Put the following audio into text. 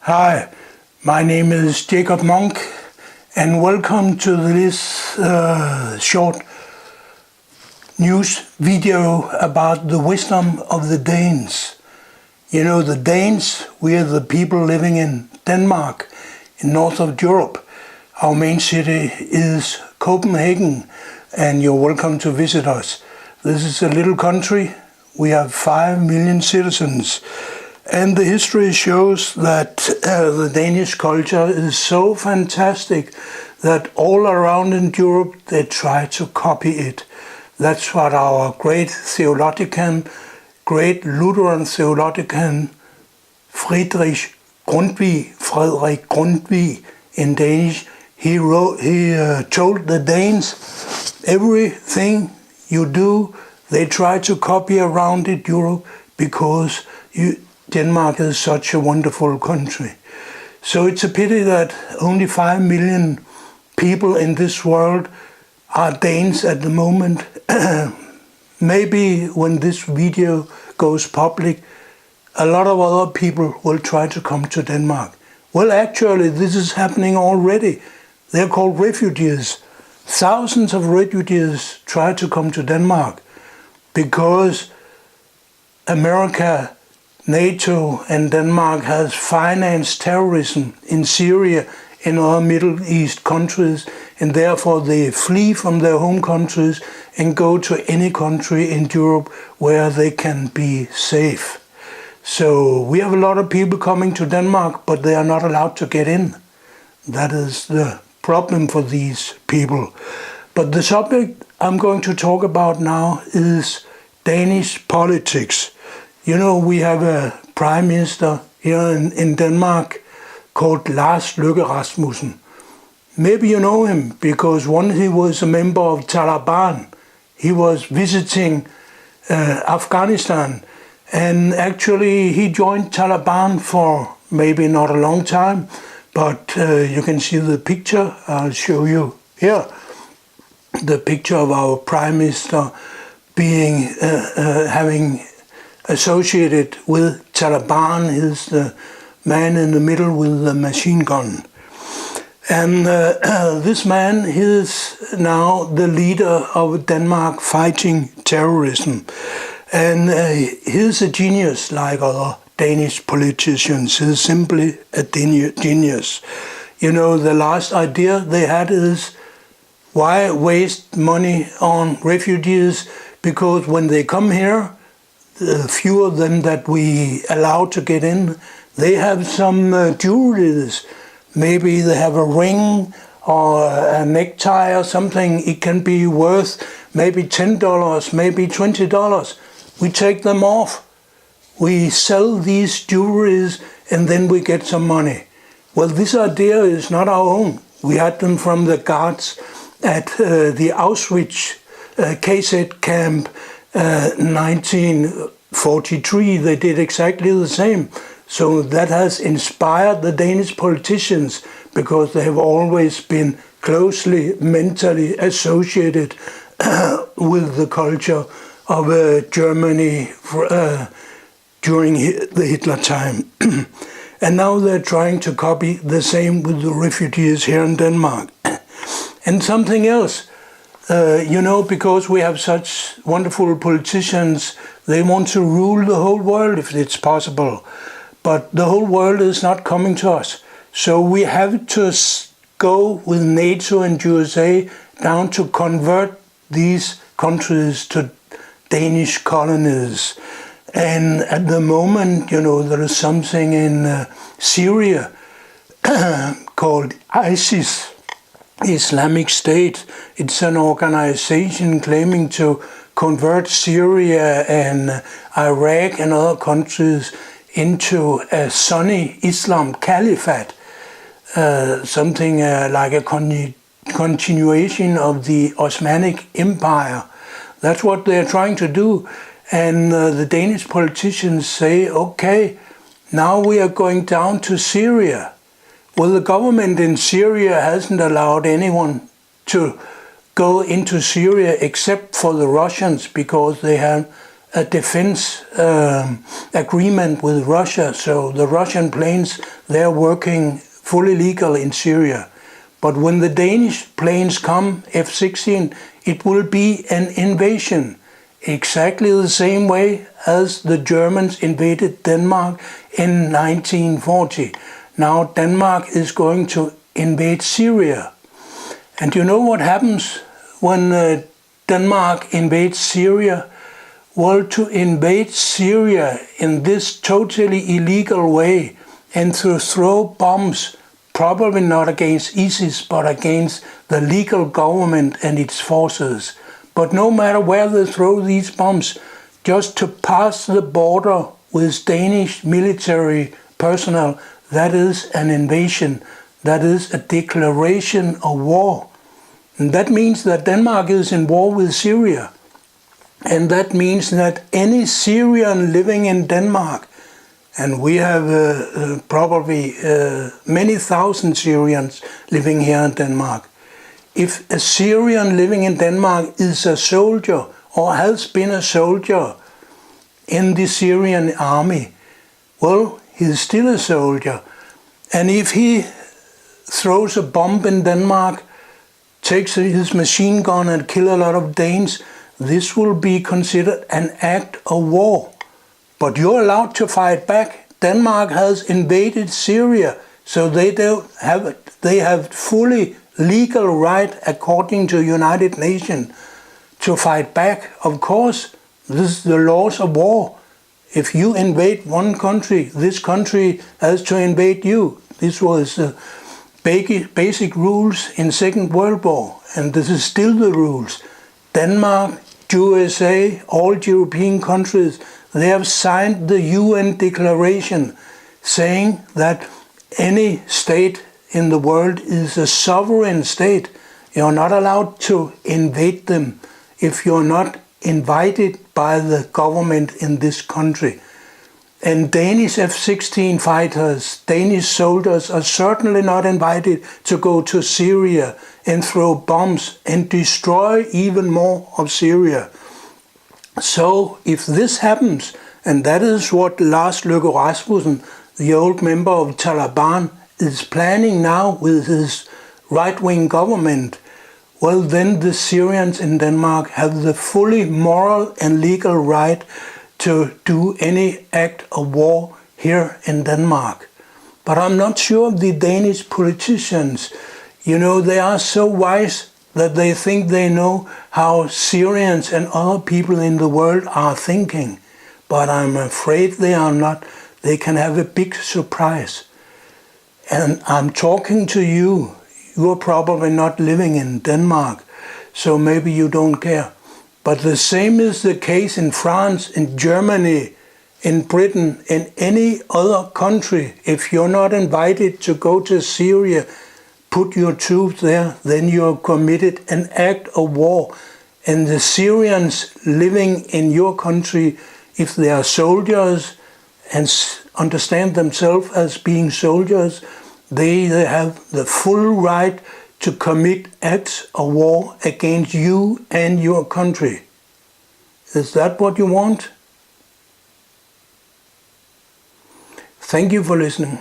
Hi, my name is Jakob Munck, and welcome to this short news video about the wisdom of the Danes. You know, the Danes, we are the people living in Denmark, in north of Europe. Our main city is Copenhagen, and you're welcome to visit us. This is a little country. We have 5 million citizens. And the history shows that the Danish culture is so fantastic that all around in Europe they try to copy it. That's what our great theologian, great Lutheran theologian Frederik Grundtvig in Danish, he told the Danes, everything you do, they try to copy around it Europe because Denmark is such a wonderful country. So it's a pity that only 5 million people in this world are Danes at the moment. Maybe when this video goes public, a lot of other people will try to come to Denmark. Well, actually, this is happening already. They're called refugees. Thousands of refugees try to come to Denmark because America, NATO and Denmark has financed terrorism in Syria and other Middle East countries, and therefore they flee from their home countries and go to any country in Europe where they can be safe. So we have a lot of people coming to Denmark, but they are not allowed to get in. That is the problem for these people. But the subject I'm going to talk about now is Danish politics. You know, we have a prime minister here in Denmark called Lars Løkke Rasmussen. Maybe you know him because when he was a member of Taliban, he was visiting Afghanistan, and actually he joined Taliban for maybe not a long time, but you can see the picture. I'll show you here the picture of our prime minister being having associated with Taliban. He's the man in the middle with the machine gun. And this man is now the leader of Denmark fighting terrorism. And he's a genius like other Danish politicians. He's simply a genius. You know, the last idea they had is, why waste money on refugees? Because when they come here, the few of them that we allow to get in, they have some jewelries. Maybe they have a ring or a necktie or something. It can be worth maybe $10, maybe $20. We take them off. We sell these jewelries and then we get some money. Well, this idea is not our own. We had them from the guards at the Auschwitz KZ camp 1943. They did exactly the same. So that has inspired the Danish politicians because they have always been closely mentally associated with the culture of Germany during the Hitler time. And now they're trying to copy the same with the refugees here in Denmark. And something else. You know, because we have such wonderful politicians, they want to rule the whole world if it's possible. But the whole world is not coming to us. So we have to go with NATO and USA down to convert these countries to Danish colonies. And at the moment, you know, there is something in Syria called ISIS. Islamic State. It's an organization claiming to convert Syria and Iraq and other countries into a Sunni Islam caliphate, something like a continuation of the Ottoman Empire. That's what they're trying to do. And the Danish politicians say, okay, now we are going down to Syria. Well, the government in Syria hasn't allowed anyone to go into Syria except for the Russians because they have a defense agreement with Russia, so the Russian planes, they're working fully legal in Syria. But when the Danish planes come, F-16, it will be an invasion, exactly the same way as the Germans invaded Denmark in 1940. Now Denmark is going to invade Syria. And you know what happens when Denmark invades Syria? Well, to invade Syria in this totally illegal way and to throw bombs, probably not against ISIS, but against the legal government and its forces. But no matter where they throw these bombs, just to pass the border with Danish military personnel, that is an invasion. That is a declaration of war. And that means that Denmark is in war with Syria. And that means that any Syrian living in Denmark, and we have probably many thousand Syrians living here in Denmark, if a Syrian living in Denmark is a soldier or has been a soldier in the Syrian army, well, he's still a soldier. And if he throws a bomb in Denmark, takes his machine gun and kill a lot of Danes, this will be considered an act of war. But you're allowed to fight back. Denmark has invaded Syria, so they have fully legal right, according to United Nations, to fight back. Of course, this is the laws of war. If you invade one country, this country has to invade you. This was basic rules in Second World War, and this is still the rules. Denmark, USA, all European countries, they have signed the UN declaration saying that any state in the world is a sovereign state. You're not allowed to invade them if you're not invited by the government in this country. And Danish F-16 fighters, Danish soldiers are certainly not invited to go to Syria and throw bombs and destroy even more of Syria. So if this happens, and that is what Lars Løkke Rasmussen, the old member of Taliban, is planning now with his right-wing government, well, then the Syrians in Denmark have the fully moral and legal right to do any act of war here in Denmark. But I'm not sure the Danish politicians, they are so wise that they think they know how Syrians and other people in the world are thinking. But I'm afraid they are not. They can have a big surprise. And I'm talking to you. You're probably not living in Denmark, so maybe you don't care. But the same is the case in France, in Germany, in Britain, in any other country. If you're not invited to go to Syria, put your troops there, then you're committed an act of war. And the Syrians living in your country, if they are soldiers and understand themselves as being soldiers, they have the full right to commit acts of war against you and your country. Is that what you want? Thank you for listening.